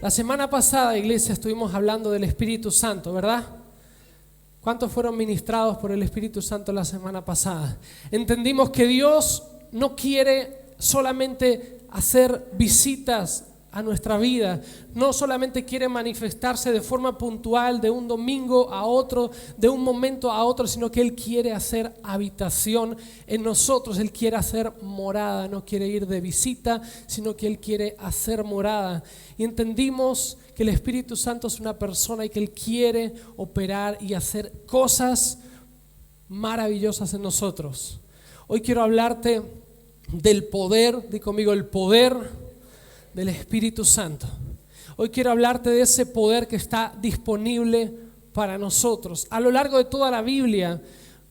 La semana pasada, iglesia, estuvimos hablando del Espíritu Santo, ¿verdad? ¿Cuántos fueron ministrados por el Espíritu Santo la semana pasada? Entendimos que Dios no quiere solamente hacer visitas a nuestra vida, no solamente quiere manifestarse de forma puntual de un domingo a otro, de un momento a otro, sino que Él quiere hacer habitación en nosotros. Él quiere hacer morada, no quiere ir de visita, sino que Él quiere hacer morada. Y entendimos que el Espíritu Santo es una persona y que Él quiere operar y hacer cosas maravillosas en nosotros. Hoy quiero hablarte del poder, di conmigo, el poder del Espíritu Santo. Hoy quiero hablarte de ese poder que está disponible para nosotros. A lo largo de toda la Biblia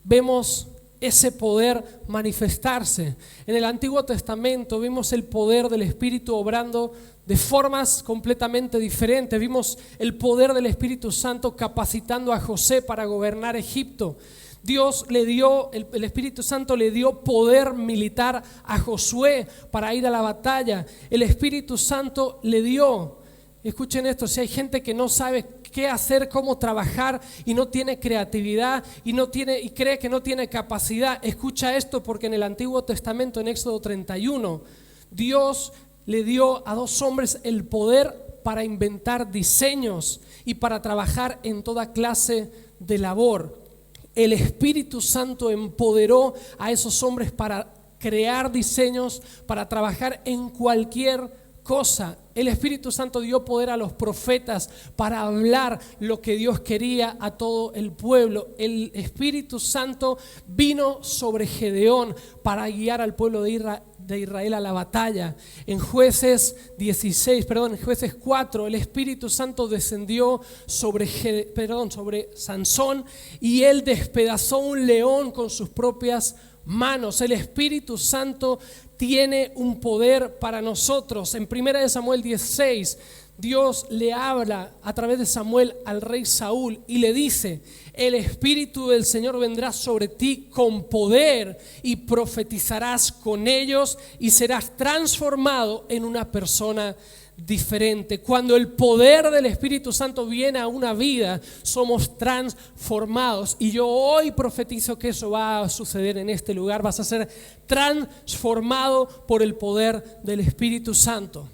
vemos ese poder manifestarse. En el Antiguo Testamento vimos el poder del Espíritu obrando de formas completamente diferentes. Vimos el poder del Espíritu Santo capacitando a José para gobernar Egipto. Dios le dio, el Espíritu Santo le dio poder militar a Josué para ir a la batalla. El Espíritu Santo le dio, escuchen esto, si hay gente que no sabe qué hacer, cómo trabajar y no tiene creatividad y cree que no tiene capacidad, escucha esto, porque en el Antiguo Testamento, en Éxodo 31, Dios le dio a 2 hombres el poder para inventar diseños y para trabajar en toda clase de labor. El Espíritu Santo empoderó a esos hombres para crear diseños, para trabajar en cualquier cosa. El Espíritu Santo dio poder a los profetas para hablar lo que Dios quería a todo el pueblo. El Espíritu Santo vino sobre Gedeón para guiar al pueblo de Israel a la batalla. En Jueces 4, el Espíritu Santo descendió sobre Sansón y él despedazó un león con sus propias manos. El Espíritu Santo tiene un poder para nosotros. En 1 Samuel 16, Dios le habla a través de Samuel al rey Saúl y le dice: el Espíritu del Señor vendrá sobre ti con poder y profetizarás con ellos y serás transformado en una persona diferente. Cuando el poder del Espíritu Santo viene a una vida, somos transformados, y yo hoy profetizo que eso va a suceder en este lugar. Vas a ser transformado por el poder del Espíritu Santo.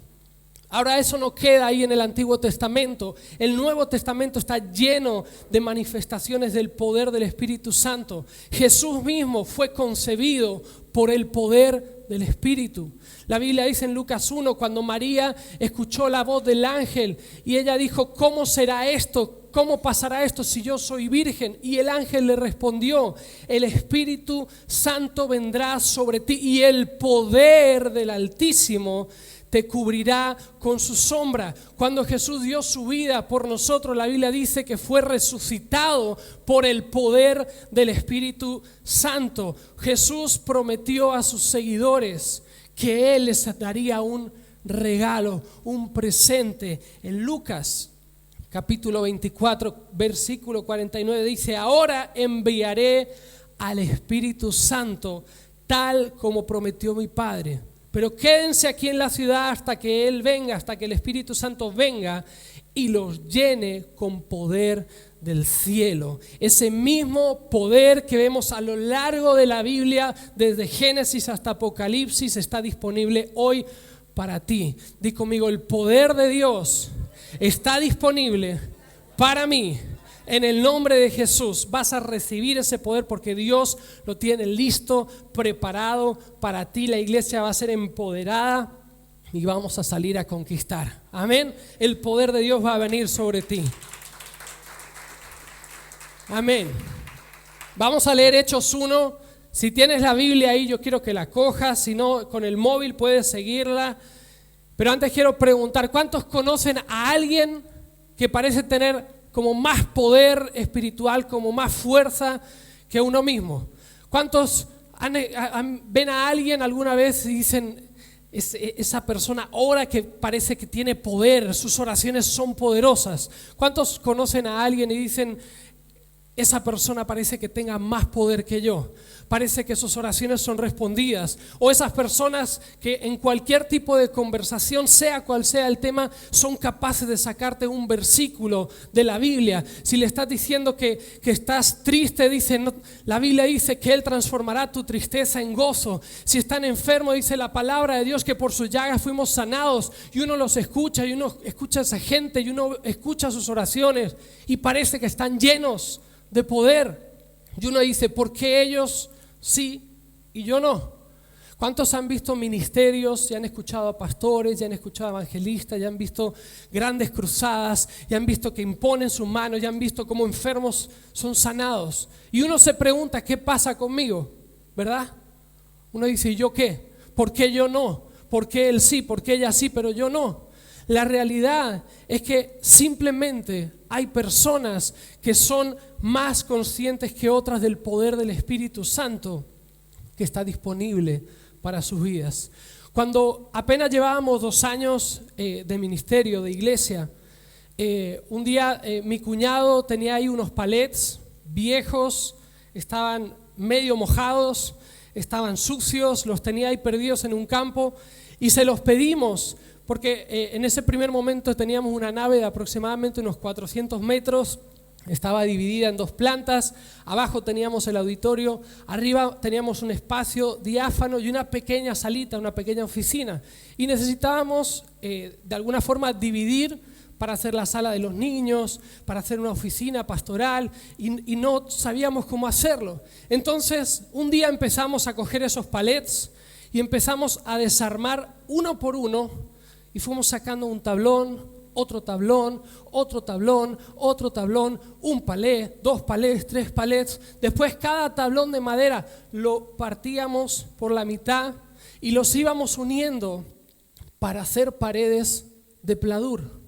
Ahora, eso no queda ahí en el Antiguo Testamento. El Nuevo Testamento está lleno de manifestaciones del poder del Espíritu Santo. Jesús mismo fue concebido por el poder del Espíritu. La Biblia dice en Lucas 1, cuando María escuchó la voz del ángel y ella dijo: ¿cómo será esto? ¿Cómo pasará esto si yo soy virgen? Y el ángel le respondió: el Espíritu Santo vendrá sobre ti y el poder del Altísimo te cubrirá con su sombra. Cuando Jesús dio su vida por nosotros, la Biblia dice que fue resucitado por el poder del Espíritu Santo. Jesús prometió a sus seguidores que Él les daría un regalo, un presente. En Lucas capítulo 24, versículo 49 dice: ahora enviaré al Espíritu Santo tal como prometió mi Padre. Pero quédense aquí en la ciudad hasta que Él venga, hasta que el Espíritu Santo venga y los llene con poder del cielo. Ese mismo poder que vemos a lo largo de la Biblia, desde Génesis hasta Apocalipsis, está disponible hoy para ti. Di conmigo: el poder de Dios está disponible para mí. En el nombre de Jesús vas a recibir ese poder porque Dios lo tiene listo, preparado para ti. La iglesia va a ser empoderada y vamos a salir a conquistar. Amén. El poder de Dios va a venir sobre ti. Amén. Vamos a leer Hechos 1. Si tienes la Biblia ahí, yo quiero que la cojas. Si no, con el móvil puedes seguirla. Pero antes quiero preguntar: ¿cuántos conocen a alguien que parece tener como más poder espiritual, como más fuerza que uno mismo? ¿Cuántos ven a alguien alguna vez y dicen: esa persona ora que parece que tiene poder, sus oraciones son poderosas? ¿Cuántos conocen a alguien y dicen: esa persona parece que tenga más poder que yo. Parece que sus oraciones son respondidas. O esas personas que en cualquier tipo de conversación, sea cual sea el tema, son capaces de sacarte un versículo de la Biblia. Si le estás diciendo que estás triste, dice, no, la Biblia dice que Él transformará tu tristeza en gozo. Si están enfermos, dice la palabra de Dios que por sus llagas fuimos sanados. Y uno los escucha, y uno escucha a esa gente, y uno escucha sus oraciones, y parece que están llenos de poder. Y uno dice, ¿por qué ellos sí y yo no? ¿Cuántos han visto ministerios, ya han escuchado a pastores, ya han escuchado a evangelistas, ya han visto grandes cruzadas, ya han visto que imponen sus manos, ya han visto cómo enfermos son sanados? Y uno se pregunta, ¿qué pasa conmigo? ¿Verdad? Uno dice, ¿y yo qué? ¿Por qué yo no? ¿Por qué él sí? ¿Por qué ella sí, pero yo no? La realidad es que simplemente hay personas que son más conscientes que otras del poder del Espíritu Santo que está disponible para sus vidas. Cuando apenas llevábamos 2 años de ministerio, de iglesia, un día mi cuñado tenía ahí unos palets viejos, estaban medio mojados, estaban sucios, los tenía ahí perdidos en un campo y se los pedimos. Porque en ese primer momento teníamos una nave de aproximadamente unos 400 metros, estaba dividida en 2 plantas, abajo teníamos el auditorio, arriba teníamos un espacio diáfano y una pequeña salita, una pequeña oficina. Y necesitábamos de alguna forma dividir para hacer la sala de los niños, para hacer una oficina pastoral y no sabíamos cómo hacerlo. Entonces un día empezamos a coger esos palets y empezamos a desarmar uno por uno. Y fuimos sacando un tablón, otro tablón, otro tablón, otro tablón, un palé, 2 palés, 3 palets. Después cada tablón de madera lo partíamos por la mitad y los íbamos uniendo para hacer paredes de pladur.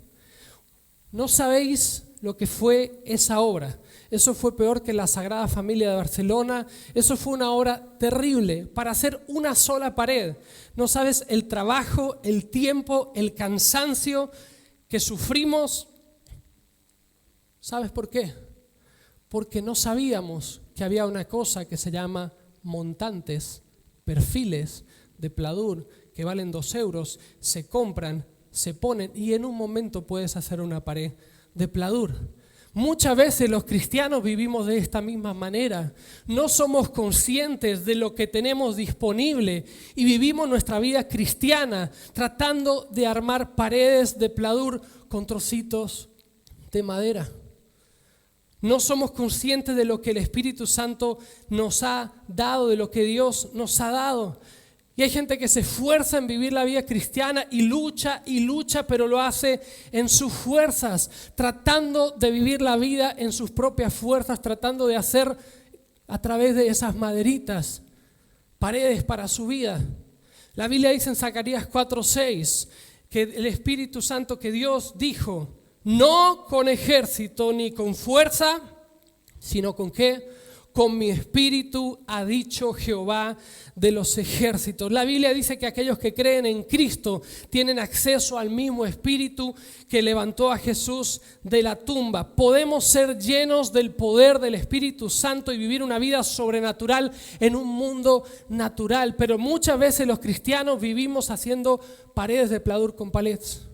No sabéis lo que fue esa obra. Eso fue peor que la Sagrada Familia de Barcelona. Eso fue una obra terrible para hacer una sola pared. No sabes el trabajo, el tiempo, el cansancio que sufrimos. ¿Sabes por qué? Porque no sabíamos que había una cosa que se llama montantes, perfiles de pladur que valen 2 euros, se compran, se ponen y en un momento puedes hacer una pared de pladur. Muchas veces los cristianos vivimos de esta misma manera. No somos conscientes de lo que tenemos disponible y vivimos nuestra vida cristiana tratando de armar paredes de pladur con trocitos de madera. No somos conscientes de lo que el Espíritu Santo nos ha dado, de lo que Dios nos ha dado. Y hay gente que se esfuerza en vivir la vida cristiana y lucha, pero lo hace en sus fuerzas, tratando de vivir la vida en sus propias fuerzas, tratando de hacer a través de esas maderitas paredes para su vida. La Biblia dice en Zacarías 4:6 que el Espíritu Santo, que Dios dijo, no con ejército ni con fuerza, sino con ¿qué? Con mi espíritu, ha dicho Jehová de los ejércitos. La Biblia dice que aquellos que creen en Cristo tienen acceso al mismo espíritu que levantó a Jesús de la tumba. Podemos ser llenos del poder del Espíritu Santo y vivir una vida sobrenatural en un mundo natural. Pero muchas veces los cristianos vivimos haciendo paredes de pladur con palets.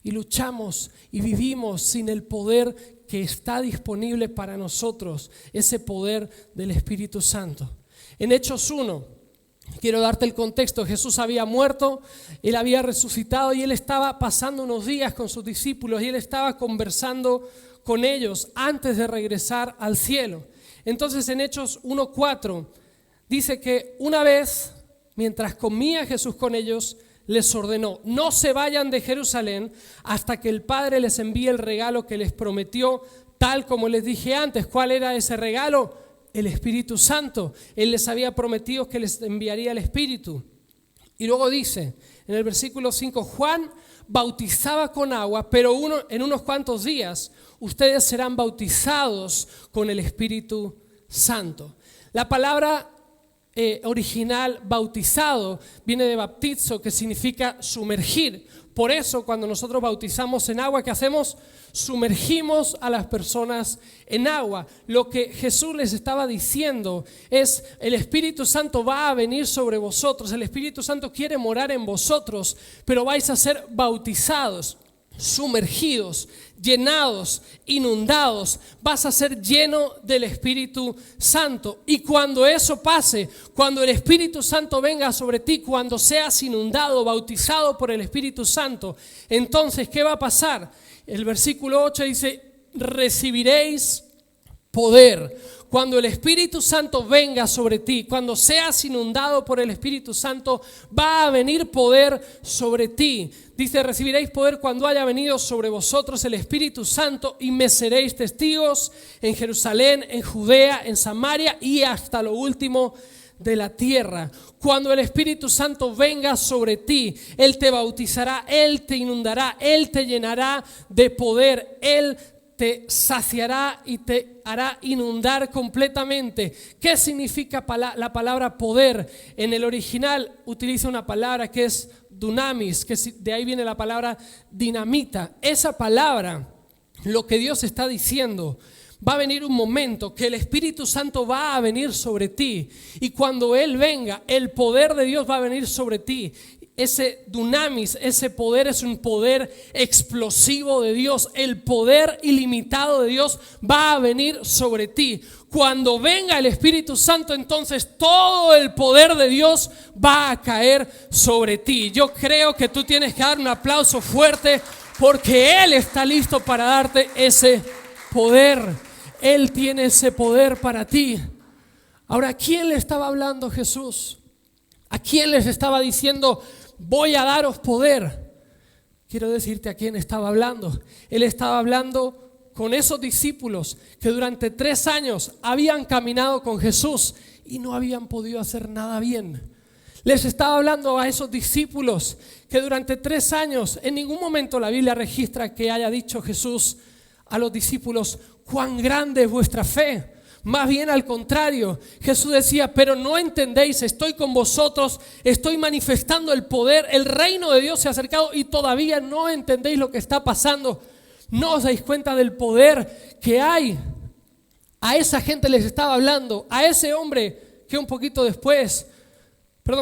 Y luchamos y vivimos sin el poder que está disponible para nosotros, ese poder del Espíritu Santo. En Hechos 1, quiero darte el contexto, Jesús había muerto, Él había resucitado y Él estaba pasando unos días con sus discípulos y Él estaba conversando con ellos antes de regresar al cielo. Entonces en Hechos 1:4 dice que una vez, mientras comía Jesús con ellos, les ordenó, no se vayan de Jerusalén hasta que el Padre les envíe el regalo que les prometió, tal como les dije antes. ¿Cuál era ese regalo? El Espíritu Santo. Él les había prometido que les enviaría el Espíritu. Y luego dice, en el versículo 5, Juan bautizaba con agua, pero en unos cuantos días ustedes serán bautizados con el Espíritu Santo. La palabra original bautizado viene de baptizo, que significa sumergir. Por eso cuando nosotros bautizamos en agua, ¿qué hacemos? Sumergimos a las personas en agua. Lo que Jesús les estaba diciendo es: el Espíritu Santo va a venir sobre vosotros, el Espíritu Santo quiere morar en vosotros, pero vais a ser bautizados, sumergidos, llenados, inundados. Vas a ser lleno del Espíritu Santo. Y cuando eso pase, cuando el Espíritu Santo venga sobre ti, cuando seas inundado, bautizado por el Espíritu Santo, entonces, ¿qué va a pasar? El versículo 8 dice: recibiréis poder. Cuando el Espíritu Santo venga sobre ti, cuando seas inundado por el Espíritu Santo, va a venir poder sobre ti. Dice: recibiréis poder cuando haya venido sobre vosotros el Espíritu Santo, y me seréis testigos en Jerusalén, en Judea, en Samaria y hasta lo último de la tierra. Cuando el Espíritu Santo venga sobre ti, Él te bautizará, Él te inundará, Él te llenará de poder, Él te saciará y te hará inundar completamente. ¿Qué significa la palabra poder? En el original utiliza una palabra que es dunamis, que de ahí viene la palabra dinamita. Esa palabra, lo que Dios está diciendo: va a venir un momento que el Espíritu Santo va a venir sobre ti, y cuando Él venga, el poder de Dios va a venir sobre ti. Ese dunamis, ese poder es un poder explosivo de Dios. El poder ilimitado de Dios va a venir sobre ti. Cuando venga el Espíritu Santo, entonces todo el poder de Dios va a caer sobre ti. Yo creo que tú tienes que dar un aplauso fuerte, porque Él está listo para darte ese poder. Él tiene ese poder para ti. Ahora, ¿a quién le estaba hablando Jesús? ¿A quién les estaba diciendo: voy a daros poder? Quiero decirte a quién estaba hablando. Él estaba hablando con esos discípulos que durante 3 años habían caminado con Jesús y no habían podido hacer nada bien. Les estaba hablando a esos discípulos que durante 3 años, en ningún momento la Biblia registra que haya dicho Jesús a los discípulos: cuán grande es vuestra fe. Más bien al contrario, Jesús decía: pero no entendéis, estoy con vosotros, estoy manifestando el poder, el reino de Dios se ha acercado y todavía no entendéis lo que está pasando. No os dais cuenta del poder que hay. A esa gente les estaba hablando, a ese hombre que un poquito después,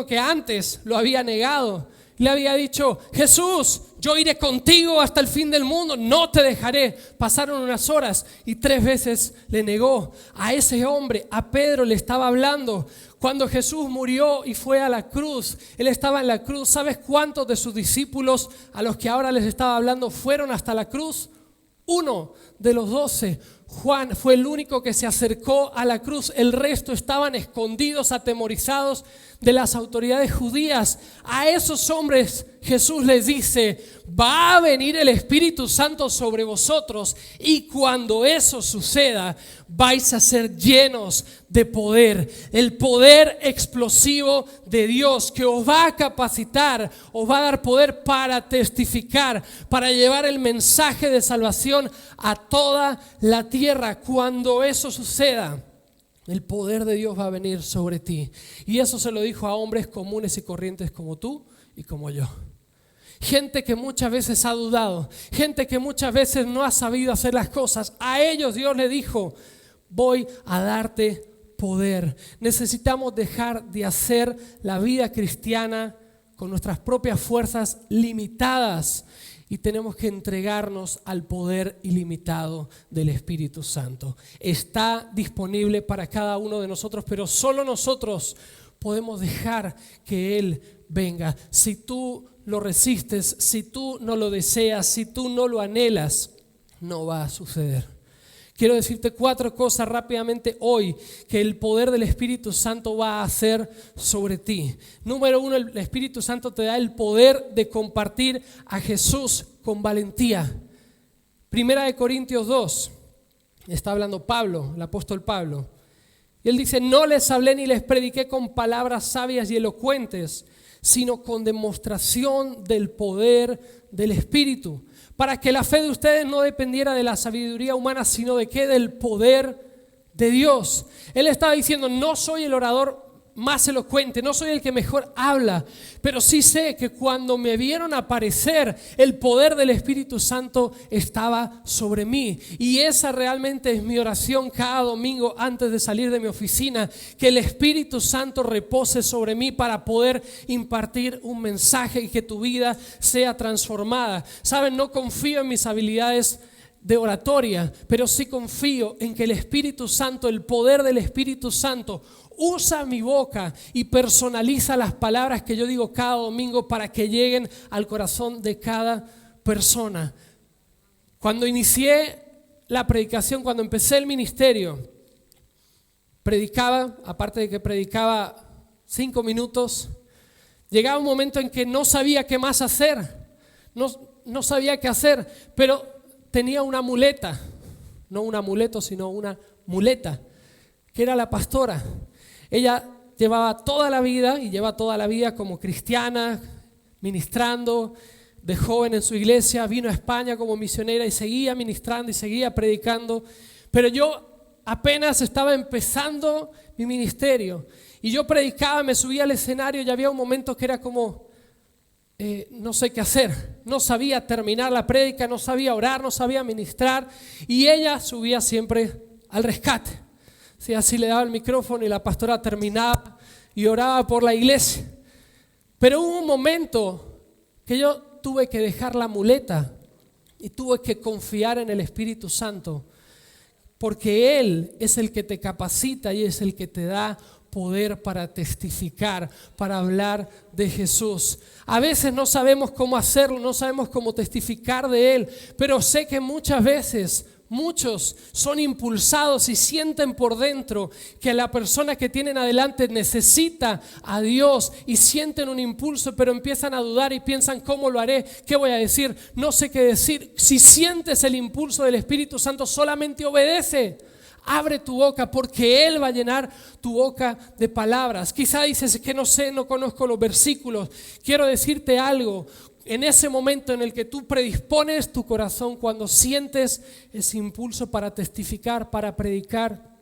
que antes lo había negado. Le había dicho: Jesús, yo iré contigo hasta el fin del mundo, no te dejaré. Pasaron unas horas y 3 veces le negó. A ese hombre, a Pedro, le estaba hablando. Cuando Jesús murió y fue a la cruz, Él estaba en la cruz. ¿Sabes cuántos de sus discípulos a los que ahora les estaba hablando fueron hasta la cruz? 1 de los 12. Juan fue el único que se acercó a la cruz. El resto estaban escondidos, atemorizados de las autoridades judías. A esos hombres Jesús les dice: va a venir el Espíritu Santo sobre vosotros, y cuando eso suceda vais a ser llenos de poder. El poder explosivo de Dios que os va a capacitar, os va a dar poder para testificar, para llevar el mensaje de salvación a toda la tierra. Cuando eso suceda, el poder de Dios va a venir sobre ti. Y eso se lo dijo a hombres comunes y corrientes como tú y como yo. Gente que muchas veces ha dudado, gente que muchas veces no ha sabido hacer las cosas. A ellos Dios le dijo: voy a darte poder. Necesitamos dejar de hacer la vida cristiana con nuestras propias fuerzas limitadas, y tenemos que entregarnos al poder ilimitado del Espíritu Santo. Está disponible para cada uno de nosotros, pero solo nosotros podemos dejar que Él venga. Si tú lo resistes, si tú no lo deseas, si tú no lo anhelas, no va a suceder. Quiero decirte 4 cosas rápidamente hoy que el poder del Espíritu Santo va a hacer sobre ti. Número 1, el Espíritu Santo te da el poder de compartir a Jesús con valentía. 1 Corintios 2, está hablando Pablo, el apóstol Pablo. Y él dice: no les hablé ni les prediqué con palabras sabias y elocuentes, sino con demostración del poder del Espíritu, para que la fe de ustedes no dependiera de la sabiduría humana, sino de qué, del poder de Dios. Él estaba diciendo: no soy el orador más elocuente, no soy el que mejor habla, pero sí sé que cuando me vieron aparecer, el poder del Espíritu Santo estaba sobre mí. Y esa realmente es mi oración cada domingo antes de salir de mi oficina, que el Espíritu Santo repose sobre mí para poder impartir un mensaje y que tu vida sea transformada. Saben, no confío en mis habilidades de oratoria, pero sí confío en que el Espíritu Santo, el poder del Espíritu Santo, usa mi boca y personaliza las palabras que yo digo cada domingo para que lleguen al corazón de cada persona. Cuando inicié la predicación, cuando empecé el ministerio, predicaba, aparte de que predicaba 5 minutos, llegaba un momento en que no sabía qué más hacer, no sabía qué hacer, pero tenía una muleta, no un amuleto, sino una muleta, que era la pastora. Ella llevaba toda la vida y lleva toda la vida como cristiana, ministrando de joven en su iglesia, vino a España como misionera y seguía ministrando y seguía predicando, pero yo apenas estaba empezando mi ministerio y yo predicaba, me subía al escenario y había un momento que era como, no sé qué hacer, no sabía terminar la prédica, no sabía orar, no sabía ministrar, y ella subía siempre al rescate. Sí, así le daba el micrófono y la pastora terminaba y oraba por la iglesia. Pero hubo un momento que yo tuve que dejar la muleta y tuve que confiar en el Espíritu Santo, porque Él es el que te capacita y es el que te da poder para testificar, para hablar de Jesús. A veces no sabemos cómo hacerlo, no sabemos cómo testificar de Él, pero sé que muchas veces muchos son impulsados y sienten por dentro que la persona que tienen adelante necesita a Dios y sienten un impulso, pero empiezan a dudar y piensan, ¿cómo lo haré? ¿Qué voy a decir? No sé qué decir. Si sientes el impulso del Espíritu Santo, solamente obedece. Abre tu boca porque Él va a llenar tu boca de palabras. Quizá dices que no sé, no conozco los versículos. Quiero decirte algo. En ese momento en el que tú predispones tu corazón, cuando sientes ese impulso para testificar, para predicar,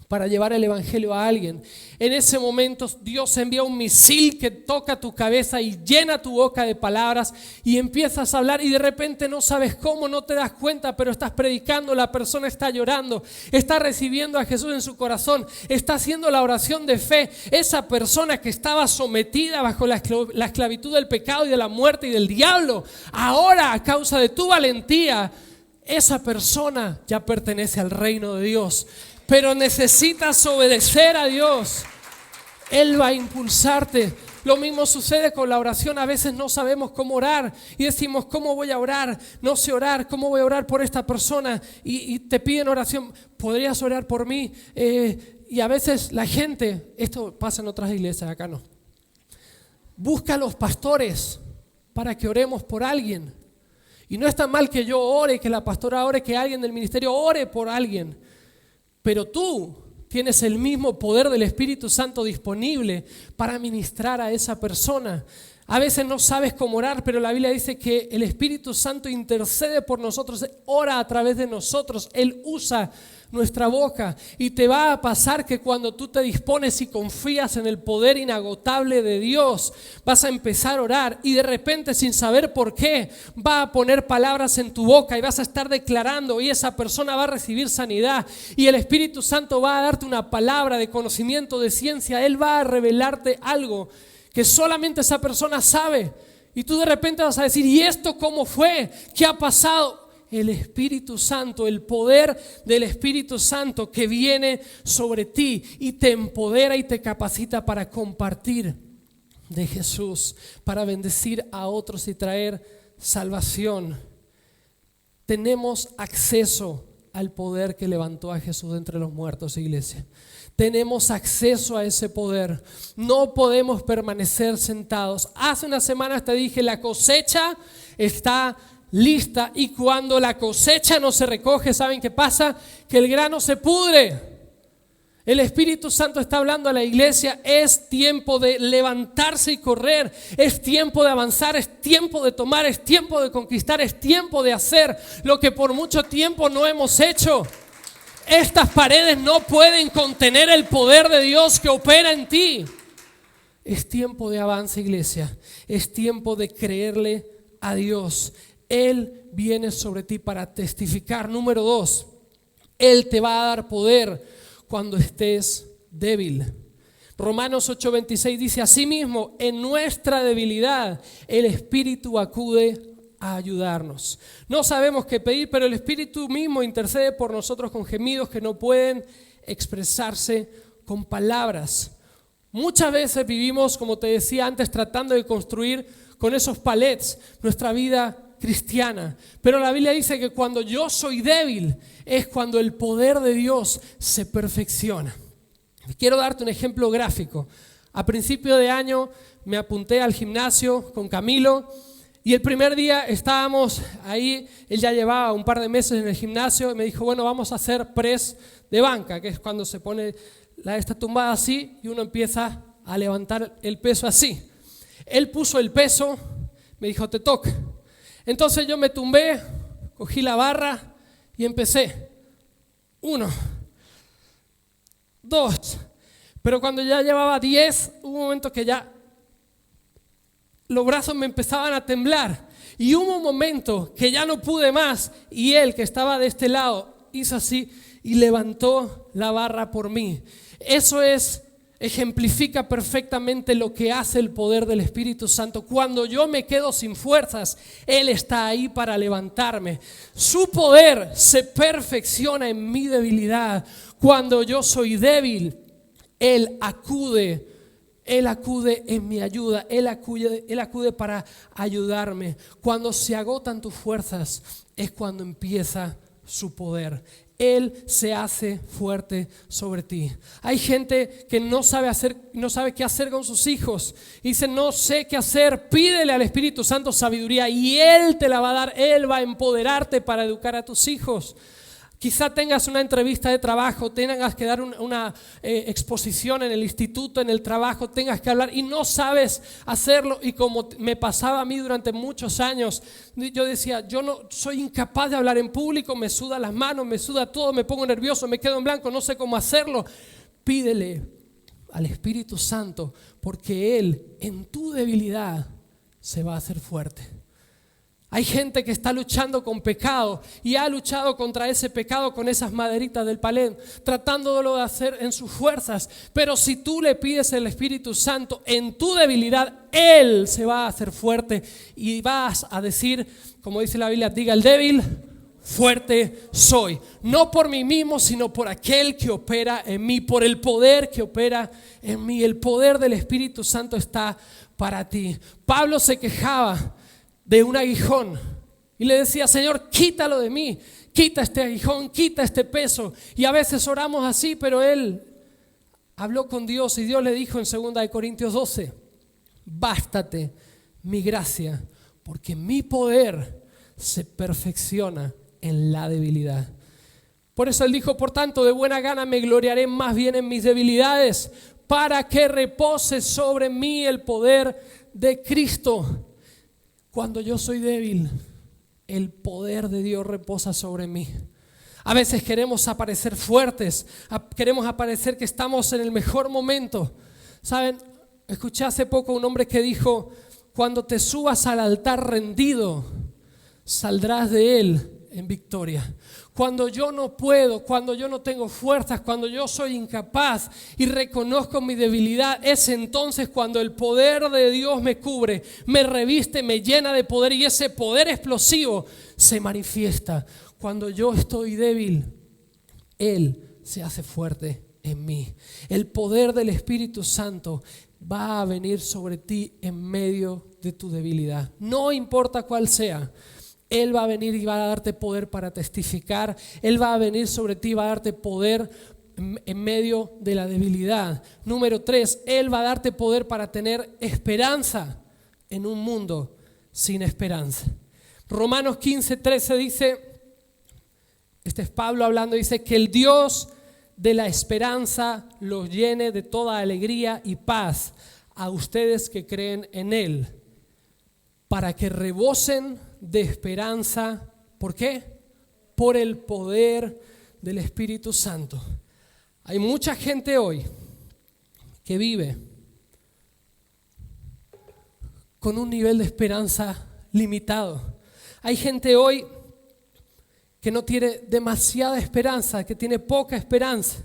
para llevar el evangelio a alguien, en ese momento Dios envía un misil que toca tu cabeza y llena tu boca de palabras y empiezas a hablar y de repente no sabes cómo, no te das cuenta, pero estás predicando, la persona está llorando, está recibiendo a Jesús en su corazón, está haciendo la oración de fe. Esa persona que estaba sometida bajo la esclavitud del pecado y de la muerte y del diablo, ahora a causa de tu valentía, esa persona ya pertenece al reino de Dios. Pero necesitas obedecer a Dios. Él va a impulsarte. Lo mismo sucede con la oración. A veces no sabemos cómo orar y decimos, ¿cómo voy a orar? No sé orar. ¿Cómo voy a orar por esta persona? Y te piden oración. ¿Podrías orar por mí? Y a veces la gente, esto pasa en otras iglesias, acá no, busca a los pastores para que oremos por alguien. Y no está mal que yo ore, que la pastora ore, que alguien del ministerio ore por alguien. Pero tú tienes el mismo poder del Espíritu Santo disponible para ministrar a esa persona. A veces no sabes cómo orar, pero la Biblia dice que el Espíritu Santo intercede por nosotros, ora a través de nosotros. Él usa nuestra boca y te va a pasar que cuando tú te dispones y confías en el poder inagotable de Dios, vas a empezar a orar y de repente, sin saber por qué, va a poner palabras en tu boca y vas a estar declarando y esa persona va a recibir sanidad y el Espíritu Santo va a darte una palabra de conocimiento, de ciencia. Él va a revelarte algo que solamente esa persona sabe y tú de repente vas a decir, ¿y esto cómo fue? ¿Qué ha pasado? El Espíritu Santo, el poder del Espíritu Santo que viene sobre ti y te empodera y te capacita para compartir de Jesús, para bendecir a otros y traer salvación. Tenemos acceso al poder que levantó a Jesús de entre los muertos, iglesia. Tenemos acceso a ese poder. No podemos permanecer sentados. Hace unas semanas te dije, la cosecha está lista y cuando la cosecha no se recoge, ¿saben qué pasa? Que el grano se pudre. El Espíritu Santo está hablando a la iglesia, es tiempo de levantarse y correr, es tiempo de avanzar, es tiempo de tomar, es tiempo de conquistar, es tiempo de hacer lo que por mucho tiempo no hemos hecho. Estas paredes no pueden contener el poder de Dios que opera en ti. Es tiempo de avance, iglesia. Es tiempo de creerle a Dios. Él viene sobre ti para testificar. Número 2, Él te va a dar poder cuando estés débil. Romanos 8:26 dice: asimismo, en nuestra debilidad el Espíritu acude a ayudarnos. No sabemos qué pedir, pero el Espíritu mismo intercede por nosotros con gemidos que no pueden expresarse con palabras. Muchas veces vivimos, como te decía antes, tratando de construir con esos palets nuestra vida cristiana, pero la Biblia dice que cuando yo soy débil es cuando el poder de Dios se perfecciona. Quiero darte un ejemplo gráfico. A principio de año me apunté al gimnasio con Camilo y el primer día estábamos ahí, él ya llevaba un par de meses en el gimnasio y me dijo, bueno, vamos a hacer press de banca, que es cuando se pone esta tumbada así y uno empieza a levantar el peso así. Él puso el peso, me dijo, te toca. Entonces yo me tumbé, cogí la barra y empecé. 1, 2, pero cuando ya llevaba 10, hubo un momento que ya los brazos me empezaban a temblar y hubo un momento que ya no pude más y él, que estaba de este lado, hizo así y levantó la barra por mí. Eso ejemplifica perfectamente lo que hace el poder del Espíritu Santo. Cuando yo me quedo sin fuerzas, Él está ahí para levantarme. Su poder se perfecciona en mi debilidad. Cuando yo soy débil, Él acude en mi ayuda, Él acude para ayudarme. Cuando se agotan tus fuerzas es cuando empieza su poder. Él se hace fuerte sobre ti. Hay gente que no sabe qué hacer con sus hijos. Dice, no sé qué hacer. Pídele al Espíritu Santo sabiduría y Él te la va a dar. Él va a empoderarte para educar a tus hijos. Quizá tengas una entrevista de trabajo, tengas que dar una exposición en el instituto, en el trabajo, tengas que hablar y no sabes hacerlo. Y como me pasaba a mí durante muchos años, yo decía, yo no soy incapaz de hablar en público, me suda las manos, me suda todo, me pongo nervioso, me quedo en blanco, no sé cómo hacerlo. Pídele al Espíritu Santo porque Él en tu debilidad se va a hacer fuerte. Hay gente que está luchando con pecado y ha luchado contra ese pecado con esas maderitas del palet, tratándolo de hacer en sus fuerzas. Pero si tú le pides al Espíritu Santo en tu debilidad, Él se va a hacer fuerte y vas a decir, como dice la Biblia, diga el débil, fuerte soy. No por mí mismo, sino por aquel que opera en mí, por el poder que opera en mí. El poder del Espíritu Santo está para ti. Pablo se quejaba de un aguijón y le decía, Señor, quítalo de mí, quita este aguijón, quita este peso. Y a veces oramos así, pero él habló con Dios y Dios le dijo en 2 Corintios 12, bástate mi gracia, porque mi poder se perfecciona en la debilidad. Por eso él dijo, por tanto, de buena gana me gloriaré más bien en mis debilidades, para que repose sobre mí el poder de Cristo. Cuando yo soy débil, el poder de Dios reposa sobre mí. A veces queremos aparecer fuertes, queremos aparecer que estamos en el mejor momento. ¿Saben? Escuché hace poco un hombre que dijo, cuando te subas al altar rendido, saldrás de él en victoria. Cuando yo no puedo, cuando yo no tengo fuerzas, cuando yo soy incapaz y reconozco mi debilidad, es entonces cuando el poder de Dios me cubre, me reviste, me llena de poder y ese poder explosivo se manifiesta. Cuando yo estoy débil, Él se hace fuerte en mí. El poder del Espíritu Santo va a venir sobre ti en medio de tu debilidad. No importa cuál sea. Él va a venir y va a darte poder para testificar. Él va a venir sobre ti y va a darte poder en medio de la debilidad. Número 3, Él va a darte poder para tener esperanza en un mundo sin esperanza. Romanos 15:13 dice, este es Pablo hablando, dice que el Dios de la esperanza los llene de toda alegría y paz a ustedes que creen en Él, para que rebosen de esperanza. ¿Por qué? Por el poder del Espíritu Santo. Hay mucha gente hoy que vive con un nivel de esperanza limitado. Hay gente hoy que no tiene demasiada esperanza, que tiene poca esperanza.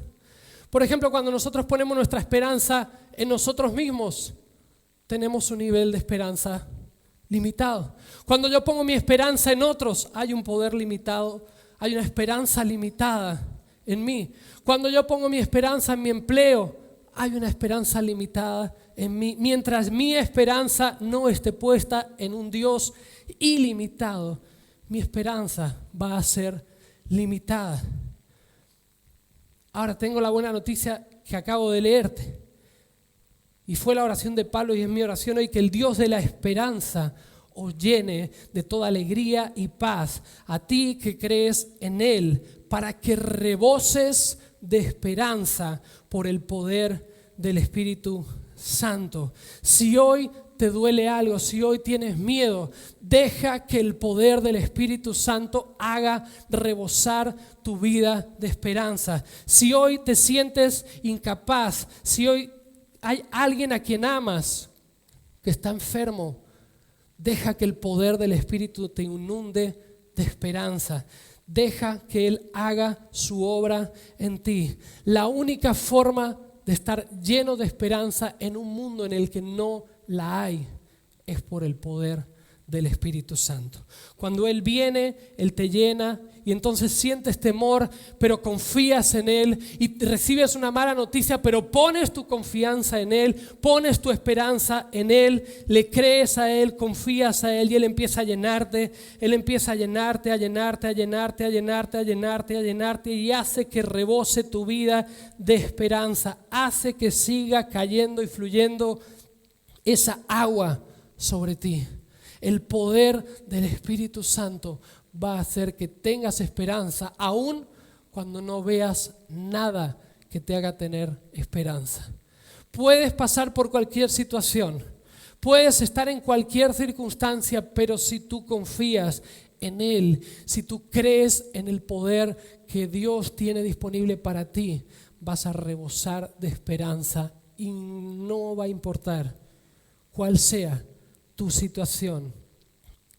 Por ejemplo, cuando nosotros ponemos nuestra esperanza en nosotros mismos, tenemos un nivel de esperanza limitado. Cuando yo pongo mi esperanza en otros, hay un poder limitado, hay una esperanza limitada en mí. Cuando yo pongo mi esperanza en mi empleo, hay una esperanza limitada en mí. Mientras mi esperanza no esté puesta en un Dios ilimitado, mi esperanza va a ser limitada. Ahora tengo la buena noticia que acabo de leerte. Y fue la oración de Pablo y es mi oración hoy, que el Dios de la esperanza os llene de toda alegría y paz, a ti que crees en Él, para que reboses de esperanza por el poder del Espíritu Santo. Si hoy te duele algo, si hoy tienes miedo, deja que el poder del Espíritu Santo haga rebosar tu vida de esperanza. Si hoy te sientes incapaz, si hoy hay alguien a quien amas que está enfermo, deja que el poder del Espíritu te inunde de esperanza. Deja que Él haga su obra en ti. La única forma de estar lleno de esperanza en un mundo en el que no la hay es por el poder del Espíritu Santo. Cuando Él viene, Él te llena y entonces sientes temor, pero confías en Él y recibes una mala noticia, pero pones tu confianza en Él, pones tu esperanza en Él, le crees a Él, confías a Él y Él empieza a llenarte, Él empieza a llenarte, a llenarte, a llenarte, a llenarte, a llenarte, a llenarte y hace que rebose tu vida de esperanza, hace que siga cayendo y fluyendo esa agua sobre ti. El poder del Espíritu Santo va a hacer que tengas esperanza, aun cuando no veas nada que te haga tener esperanza. Puedes pasar por cualquier situación, puedes estar en cualquier circunstancia, pero si tú confías en Él, si tú crees en el poder que Dios tiene disponible para ti, vas a rebosar de esperanza y no va a importar cuál sea tu situación.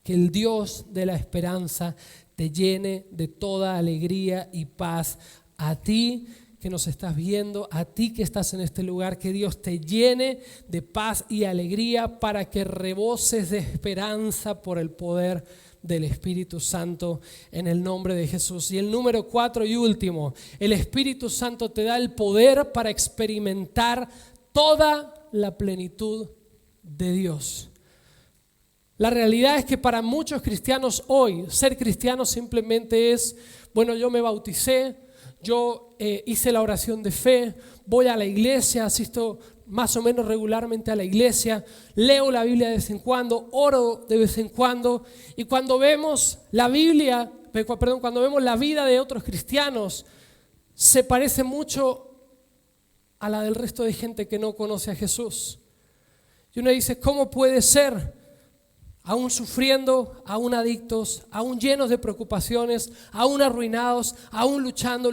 Que el Dios de la esperanza te llene de toda alegría y paz. A ti que nos estás viendo, a ti que estás en este lugar, que Dios te llene de paz y alegría para que reboses de esperanza por el poder del Espíritu Santo en el nombre de Jesús. Y el número 4 y último, el Espíritu Santo te da el poder para experimentar toda la plenitud de Dios. La realidad es que para muchos cristianos hoy, ser cristiano simplemente es, bueno, yo me bauticé, yo hice la oración de fe, voy a la iglesia, asisto más o menos regularmente a la iglesia, leo la Biblia de vez en cuando, oro de vez en cuando, y cuando vemos la Biblia, cuando vemos la vida de otros cristianos, se parece mucho a la del resto de gente que no conoce a Jesús. Y uno dice, ¿cómo puede ser? Aún sufriendo, aún adictos, aún llenos de preocupaciones, aún arruinados, aún luchando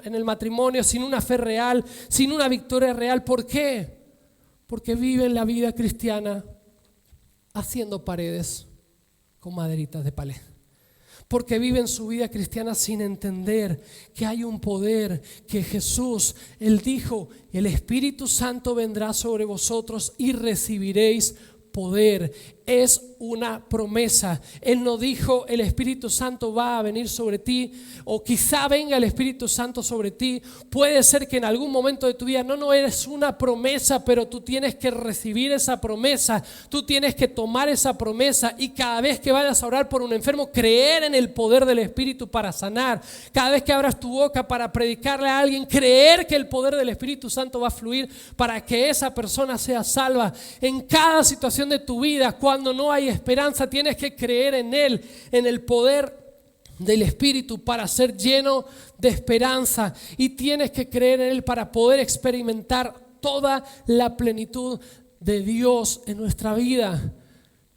en el matrimonio, sin una fe real, sin una victoria real. ¿Por qué? Porque viven la vida cristiana haciendo paredes con maderitas de palé. Porque viven su vida cristiana sin entender que hay un poder, que Jesús, Él dijo, el Espíritu Santo vendrá sobre vosotros y recibiréis poder. Es una promesa. Él no dijo el Espíritu Santo va a venir sobre ti o quizá venga el Espíritu Santo sobre ti. Puede ser que en algún momento de tu vida no eres una promesa, pero tú tienes que recibir esa promesa, tú tienes que tomar esa promesa y cada vez que vayas a orar por un enfermo, creer en el poder del Espíritu para sanar. Cada vez que abras tu boca para predicarle a alguien, creer que el poder del Espíritu Santo va a fluir para que esa persona sea salva. En cada situación de tu vida, cuando no hay esperanza, tienes que creer en Él, en el poder del Espíritu para ser lleno de esperanza, y tienes que creer en Él para poder experimentar toda la plenitud de Dios en nuestra vida.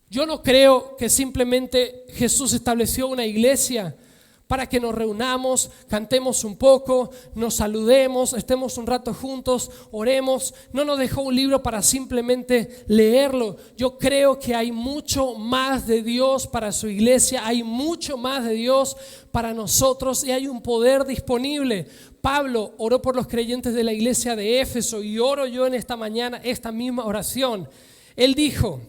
Yo no creo que simplemente Jesús estableció una iglesia para que nos reunamos, cantemos un poco, nos saludemos, estemos un rato juntos, oremos. No nos dejó un libro para simplemente leerlo. Yo creo que hay mucho más de Dios para su iglesia, hay mucho más de Dios para nosotros y hay un poder disponible. Pablo oró por los creyentes de la iglesia de Éfeso y oro yo en esta mañana esta misma oración. Él dijo: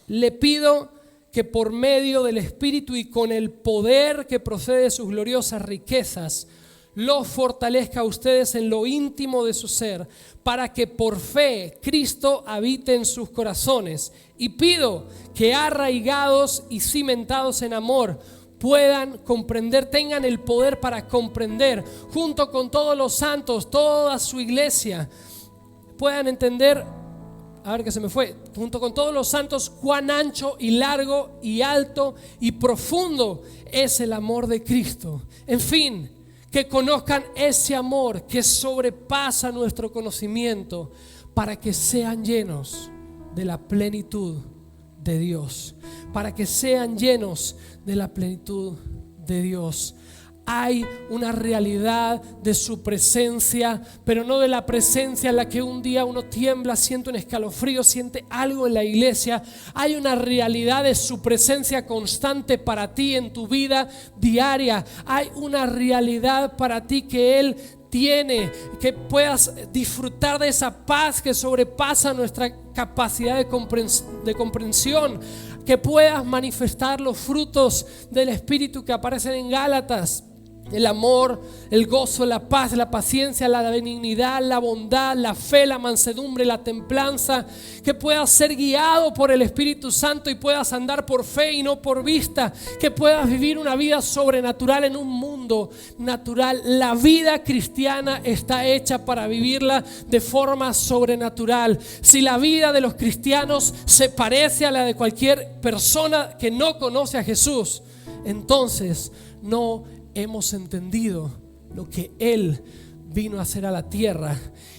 le pido que por medio del Espíritu y con el poder que procede de sus gloriosas riquezas, los fortalezca a ustedes en lo íntimo de su ser, para que por fe Cristo habite en sus corazones. Y pido que arraigados y cimentados en amor, puedan comprender, tengan el poder para comprender, junto con todos los santos, toda su iglesia, puedan entender, a ver que se me fue, junto con todos los santos, cuán ancho y largo y alto y profundo es el amor de Cristo. En fin, que conozcan ese amor que sobrepasa nuestro conocimiento, para que sean llenos de la plenitud de Dios, para que sean llenos de la plenitud de Dios. Hay una realidad de su presencia, pero no de la presencia en la que un día uno tiembla, siente un escalofrío, siente algo en la iglesia. Hay una realidad de su presencia constante para ti en tu vida diaria. Hay una realidad para ti que Él tiene, que puedas disfrutar de esa paz que sobrepasa nuestra capacidad de comprensión, que puedas manifestar los frutos del Espíritu que aparecen en Gálatas: el amor, el gozo, la paz, la paciencia, la benignidad, la bondad, la fe, la mansedumbre, la templanza. Que puedas ser guiado por el Espíritu Santo y puedas andar por fe y no por vista. Que puedas vivir una vida sobrenatural en un mundo natural. La vida cristiana está hecha para vivirla de forma sobrenatural. Si la vida de los cristianos se parece a la de cualquier persona que no conoce a Jesús, entonces no hemos entendido lo que Él vino a hacer a la tierra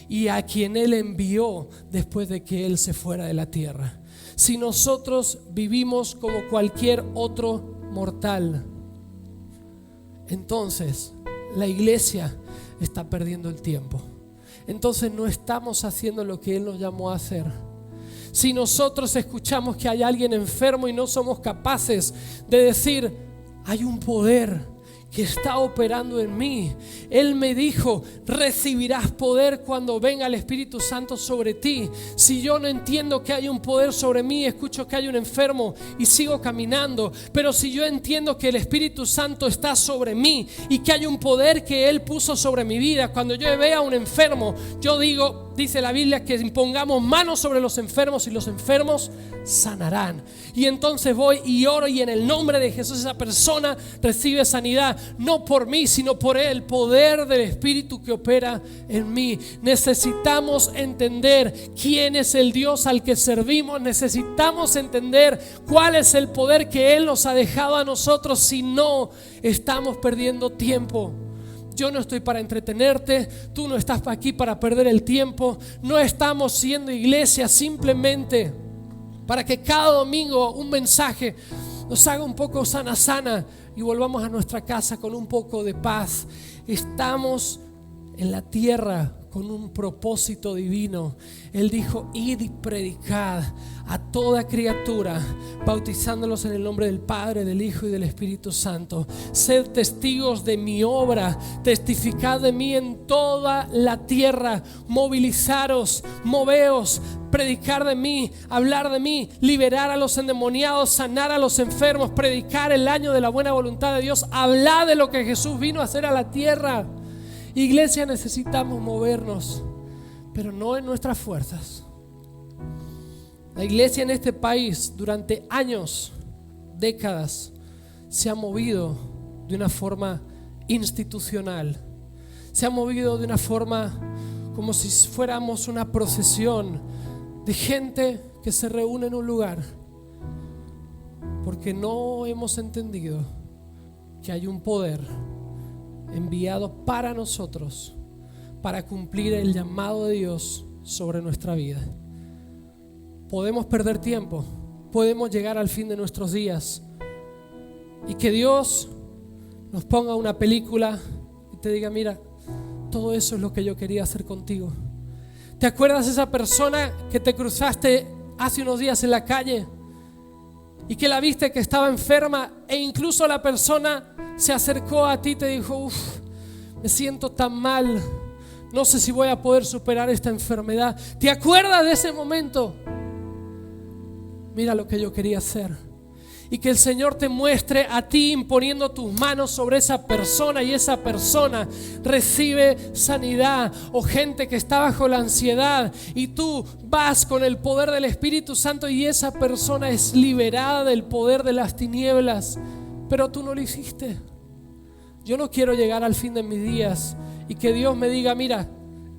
y a quien Él envió después de que Él se fuera de la tierra. Si nosotros vivimos como cualquier otro mortal, entonces la iglesia está perdiendo el tiempo. Entonces no estamos haciendo lo que Él nos llamó a hacer. Si nosotros escuchamos que hay alguien enfermo y no somos capaces de decir: hay un poder que está operando en mí. Él me dijo: recibirás poder cuando venga el Espíritu Santo sobre ti. Si yo no entiendo que hay un poder sobre mí, escucho que hay un enfermo y sigo caminando. Pero si yo entiendo que el Espíritu Santo está sobre mí y que hay un poder que Él puso sobre mi vida, cuando yo vea a un enfermo, yo digo, dice la Biblia, que impongamos manos sobre los enfermos y los enfermos sanarán. Y entonces voy y oro y en el nombre de Jesús esa persona recibe sanidad, no por mí sino por el poder del Espíritu que opera en mí. Necesitamos entender quién es el Dios al que servimos. Necesitamos entender cuál es el poder que Él nos ha dejado a nosotros. Si no, estamos perdiendo tiempo. Yo no estoy para entretenerte, tú no estás aquí para perder el tiempo. No estamos siendo iglesia simplemente para que cada domingo un mensaje nos haga un poco sana y volvamos a nuestra casa con un poco de paz. Estamos en la tierra con un propósito divino. Él dijo: id y predicad a toda criatura, bautizándolos en el nombre del Padre, del Hijo y del Espíritu Santo. Sed testigos de mi obra, testificad de mí en toda la tierra. Movilizaros, moveos, predicar de mí, hablar de mí, liberar a los endemoniados, sanar a los enfermos, predicar el año de la buena voluntad de Dios, hablar de lo que Jesús vino a hacer a la tierra. Iglesia, necesitamos movernos, pero no en nuestras fuerzas. La iglesia en este país durante años, décadas, se ha movido de una forma institucional. Se ha movido de una forma como si fuéramos una procesión de gente que se reúne en un lugar, porque no hemos entendido que hay un poder enviado para nosotros para cumplir el llamado de Dios sobre nuestra vida. Podemos perder tiempo, podemos llegar al fin de nuestros días y que Dios nos ponga una película y te diga, mira, todo eso es lo que yo quería hacer contigo. ¿Te acuerdas de esa persona que te cruzaste hace unos días en la calle y que la viste que estaba enferma e incluso la persona se acercó a ti y te dijo, me siento tan mal, no sé si voy a poder superar esta enfermedad? ¿Te acuerdas de ese momento? Mira lo que yo quería hacer. Y que el Señor te muestre a ti imponiendo tus manos sobre esa persona y esa persona recibe sanidad. O gente que está bajo la ansiedad y tú vas con el poder del Espíritu Santo y esa persona es liberada del poder de las tinieblas, pero tú no lo hiciste. Yo no quiero llegar al fin de mis días y que Dios me diga, mira,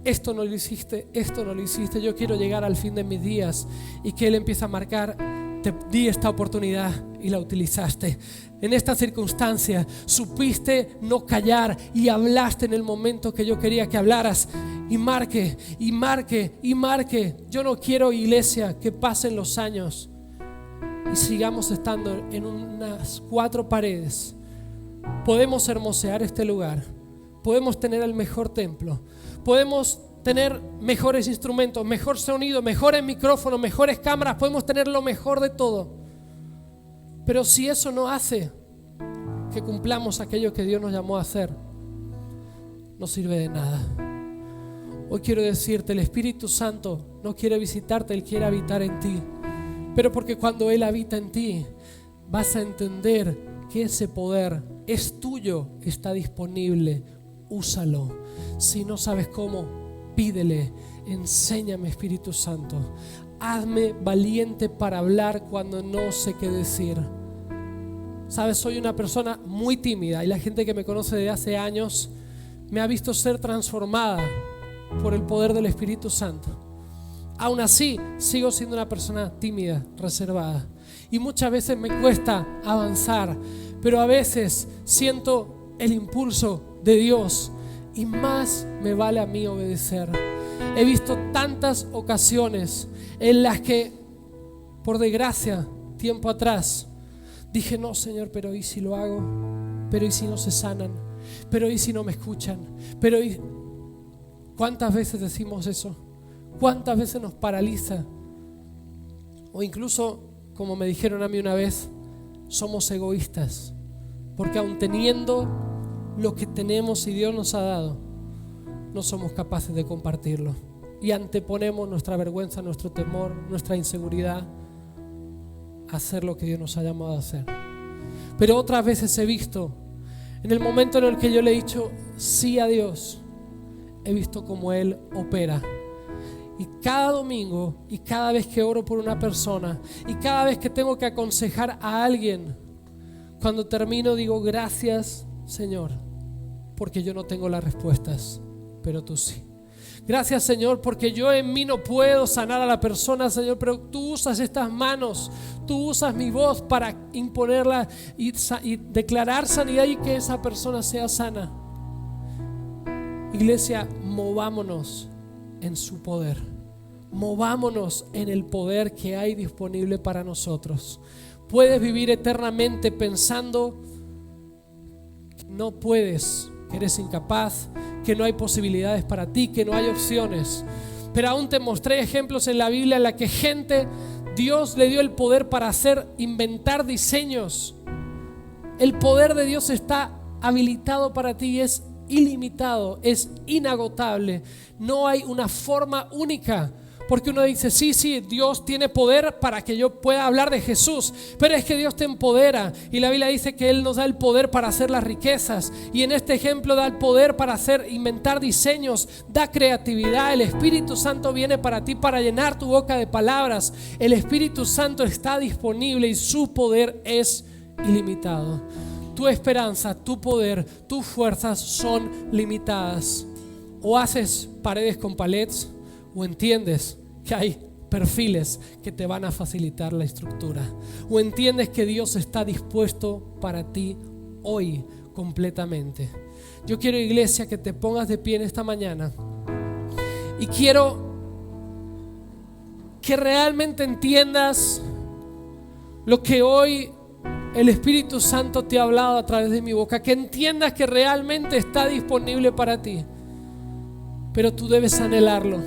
esto no lo hiciste, esto no lo hiciste. Yo quiero llegar al fin de mis días y que Él empiece a marcar, te di esta oportunidad y la utilizaste. En esta circunstancia supiste no callar y hablaste en el momento que yo quería que hablaras. Y marque, y marque, y marque. Yo no quiero, iglesia, que pasen los años y sigamos estando en unas 4 paredes. Podemos hermosear este lugar, podemos tener el mejor templo, podemos tener mejores instrumentos, mejor sonido, mejores micrófonos, mejores cámaras, podemos tener lo mejor de todo. Pero si eso no hace que cumplamos aquello que Dios nos llamó a hacer, no sirve de nada. Hoy quiero decirte, el Espíritu Santo no quiere visitarte, Él quiere habitar en ti. Pero porque cuando Él habita en ti, vas a entender que ese poder es tuyo, está disponible, úsalo. Si no sabes cómo, pídele, enséñame, Espíritu Santo. Hazme valiente para hablar cuando no sé qué decir. Sabes, soy una persona muy tímida y la gente que me conoce desde hace años me ha visto ser transformada por el poder del Espíritu Santo. Aún así, sigo siendo una persona tímida, reservada. Y muchas veces me cuesta avanzar, pero a veces siento el impulso de Dios y más me vale a mí obedecer. He visto tantas ocasiones en las que, por desgracia, tiempo atrás, dije, no, Señor, pero ¿y si lo hago? ¿Pero y si no se sanan? ¿Pero y si no me escuchan? ¿Pero y... ¿Cuántas veces decimos eso? ¿Cuántas veces nos paraliza? O incluso, como me dijeron a mí una vez, somos egoístas, porque aun teniendo lo que tenemos y Dios nos ha dado, no somos capaces de compartirlo y anteponemos nuestra vergüenza, nuestro temor, nuestra inseguridad a hacer lo que Dios nos ha llamado a hacer. Pero otras veces he visto, en el momento en el que yo le he dicho sí a Dios, he visto cómo Él opera. Y cada domingo y cada vez que oro por una persona y cada vez que tengo que aconsejar a alguien, cuando termino digo, gracias, Señor, porque yo no tengo las respuestas, pero tú sí. Gracias, Señor, porque yo en mí no puedo sanar a la persona, Señor, pero tú usas estas manos, tú usas mi voz para imponerla y declarar sanidad y que esa persona sea sana. Iglesia, movámonos en su poder, movámonos en el poder que hay disponible para nosotros. Puedes vivir eternamente pensando que no puedes, que eres incapaz, que no hay posibilidades para ti, que no hay opciones. Pero aún te mostré ejemplos en la Biblia en la que gente, Dios le dio el poder para inventar diseños. El poder de Dios está habilitado para ti y es ilimitado, es inagotable. No hay una forma única. Porque uno dice, sí, Dios tiene poder para que yo pueda hablar de Jesús, pero es que Dios te empodera y la Biblia dice que Él nos da el poder para hacer las riquezas y en este ejemplo da el poder para inventar diseños, da creatividad. El Espíritu Santo viene para ti para llenar tu boca de palabras. El Espíritu Santo está disponible y su poder es ilimitado. Tu esperanza, tu poder, tus fuerzas son limitadas. O haces paredes con palets o entiendes que hay perfiles que te van a facilitar la estructura, o entiendes que Dios está dispuesto para ti hoy completamente. Yo quiero, iglesia, que te pongas de pie en esta mañana y quiero que realmente entiendas lo que hoy el Espíritu Santo te ha hablado a través de mi boca, que entiendas que realmente está disponible para ti, pero tú debes anhelarlo.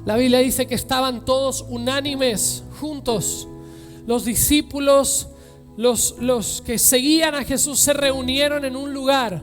La Biblia dice que estaban todos unánimes, juntos. Los discípulos, los que seguían a Jesús, se reunieron en un lugar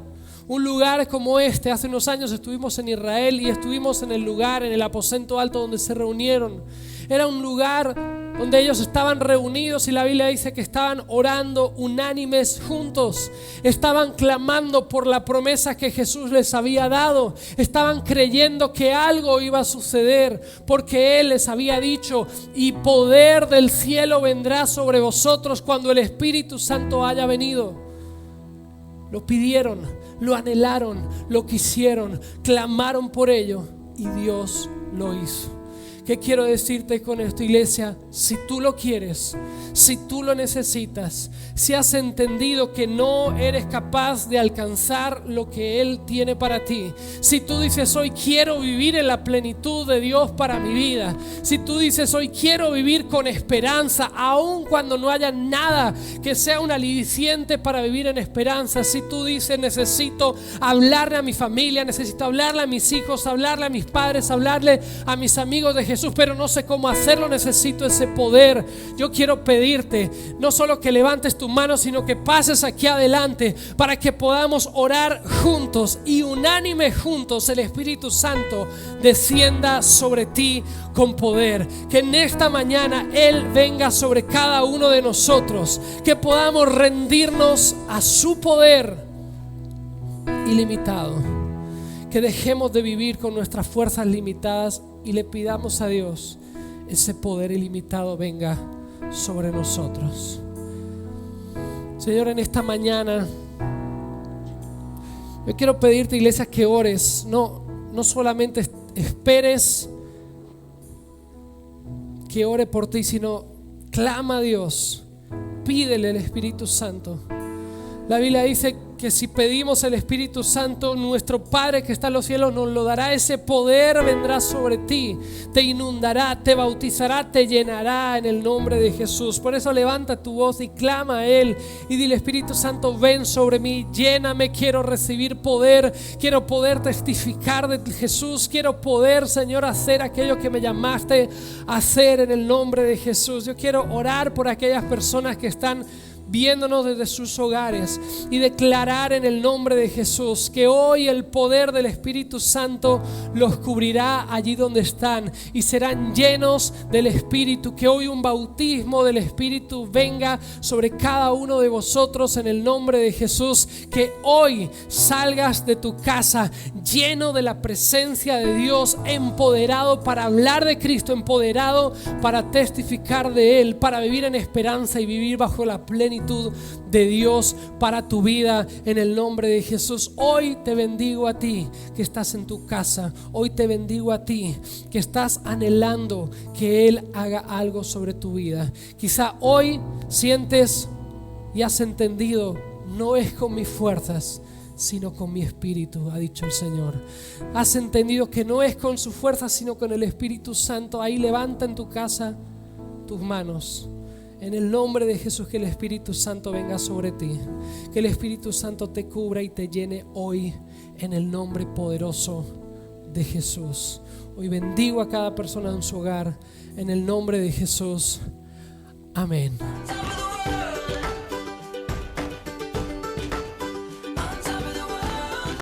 como este. Hace unos años estuvimos en Israel y estuvimos en el aposento alto donde se reunieron. Era un lugar donde ellos estaban reunidos y la Biblia dice que estaban orando unánimes juntos. Estaban clamando por la promesa que Jesús les había dado. Estaban creyendo que algo iba a suceder, porque Él les había dicho: y poder del cielo vendrá sobre vosotros cuando el Espíritu Santo haya venido. Lo pidieron, lo anhelaron, lo quisieron, clamaron por ello y Dios lo hizo. ¿Qué quiero decirte con esto, iglesia? Si tú lo quieres, si tú lo necesitas, si has entendido que no eres capaz de alcanzar lo que Él tiene para ti, si tú dices: hoy quiero vivir en la plenitud de Dios para mi vida, si tú dices: hoy quiero vivir con esperanza, aun cuando no haya nada que sea un aliciente para vivir en esperanza, si tú dices: necesito hablarle a mi familia, necesito hablarle a mis hijos, hablarle a mis padres, hablarle a mis amigos de Jesús, pero no sé cómo hacerlo, necesito ese poder. Yo quiero pedirte no solo que levantes tu mano, sino que pases aquí adelante para que podamos orar juntos y unánime juntos. El Espíritu Santo descienda sobre ti con poder, que en esta mañana Él venga sobre cada uno de nosotros, que podamos rendirnos a su poder ilimitado, que dejemos de vivir con nuestras fuerzas limitadas y le pidamos a Dios ese poder ilimitado venga sobre nosotros. Señor, en esta mañana yo quiero pedirte, iglesia, que ores, no solamente esperes que ore por ti, sino clama a Dios, pídele el Espíritu Santo. La Biblia dice que si pedimos el Espíritu Santo, nuestro Padre que está en los cielos nos lo dará. Ese poder vendrá sobre ti, te inundará, te bautizará, te llenará en el nombre de Jesús. Por eso levanta tu voz y clama a Él y dile: Espíritu Santo, ven sobre mí, lléname, quiero recibir poder, quiero poder testificar de Jesús, quiero poder, Señor, hacer aquello que me llamaste a hacer en el nombre de Jesús. Yo quiero orar por aquellas personas que están viéndonos desde sus hogares y declarar en el nombre de Jesús que hoy el poder del Espíritu Santo los cubrirá allí donde están y serán llenos del Espíritu. Que hoy un bautismo del Espíritu venga sobre cada uno de vosotros en el nombre de Jesús. Que hoy salgas de tu casa lleno de la presencia de Dios, empoderado para hablar de Cristo, empoderado para testificar de Él, para vivir en esperanza y vivir bajo la plenitud de Dios para tu vida en el nombre de Jesús. Hoy te bendigo a ti que estás en tu casa. Hoy te bendigo a ti que estás anhelando que Él haga algo sobre tu vida. Quizá hoy sientes y has entendido: no es con mis fuerzas, sino con mi Espíritu, ha dicho el Señor. Has entendido que no es con su fuerza, sino con el Espíritu Santo. Ahí levanta en tu casa tus manos. En el nombre de Jesús, que el Espíritu Santo venga sobre ti, que el Espíritu Santo te cubra y te llene hoy en el nombre poderoso de Jesús. Hoy bendigo a cada persona en su hogar en el nombre de Jesús. Amén.